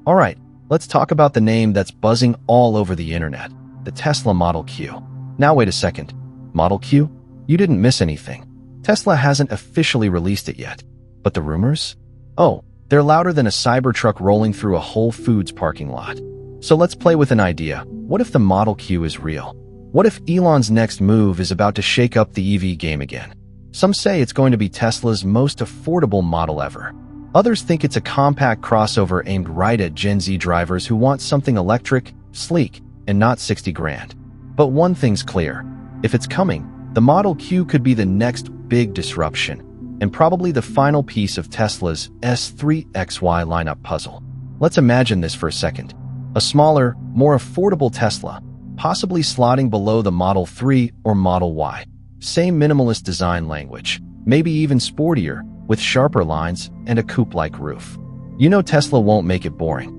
Alright, let's talk about the name that's buzzing all over the internet, the Tesla Model Q. Now wait a second, Model Q? You didn't miss anything. Tesla hasn't officially released it yet. But the rumors? Oh, they're louder than a Cybertruck rolling through a Whole Foods parking lot. So let's play with an idea. What if the Model Q is real? What if Elon's next move is about to shake up the EV game again? Some say it's going to be Tesla's most affordable model ever. Others think it's a compact crossover aimed right at Gen Z drivers who want something electric, sleek, and not 60 grand. But one thing's clear. If it's coming, the Model Q could be the next big disruption, and probably the final piece of Tesla's S3XY lineup puzzle. Let's imagine this for a second. A smaller, more affordable Tesla, possibly slotting below the Model 3 or Model Y. Same minimalist design language, maybe even sportier, with sharper lines and a coupe-like roof. You know Tesla won't make it boring.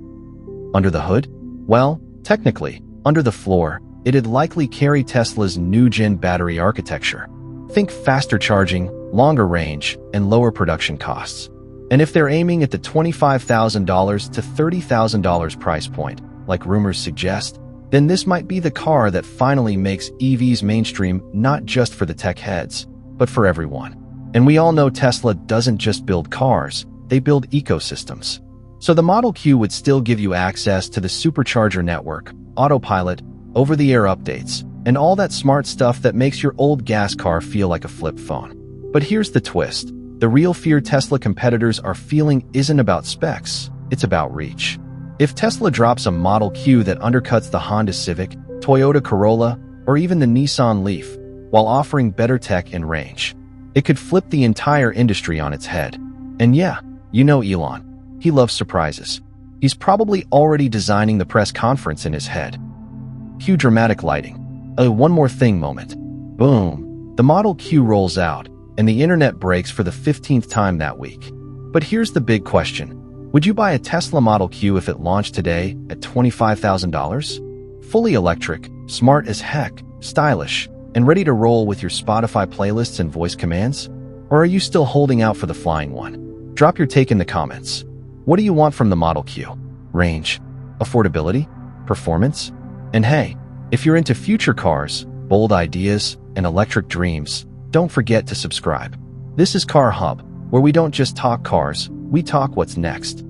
Under the hood? Well, technically, under the floor, it'd likely carry Tesla's new-gen battery architecture. Think faster charging, longer range, and lower production costs. And if they're aiming at the $25,000 to $30,000 price point, like rumors suggest, then this might be the car that finally makes EVs mainstream not just for the tech heads, but for everyone. And we all know Tesla doesn't just build cars, they build ecosystems. So the Model Q would still give you access to the supercharger network, autopilot, over-the-air updates, and all that smart stuff that makes your old gas car feel like a flip phone. But here's the twist. The real fear Tesla competitors are feeling isn't about specs, it's about reach. If Tesla drops a Model Q that undercuts the Honda Civic, Toyota Corolla, or even the Nissan Leaf, while offering better tech and range, it could flip the entire industry on its head. And yeah, you know Elon. He loves surprises. He's probably already designing the press conference in his head. Cue dramatic lighting. A one more thing moment. Boom. The Model Q rolls out, and the internet breaks for the 15th time that week. But here's the big question. Would you buy a Tesla Model Q if it launched today at $25,000? Fully electric, smart as heck, stylish, and ready to roll with your Spotify playlists and voice commands? Or are you still holding out for the flying one? Drop your take in the comments. What do you want from the Model Q? Range? Affordability? Performance? And hey, if you're into future cars, bold ideas, and electric dreams, don't forget to subscribe. This is Car Hub, where we don't just talk cars, we talk what's next.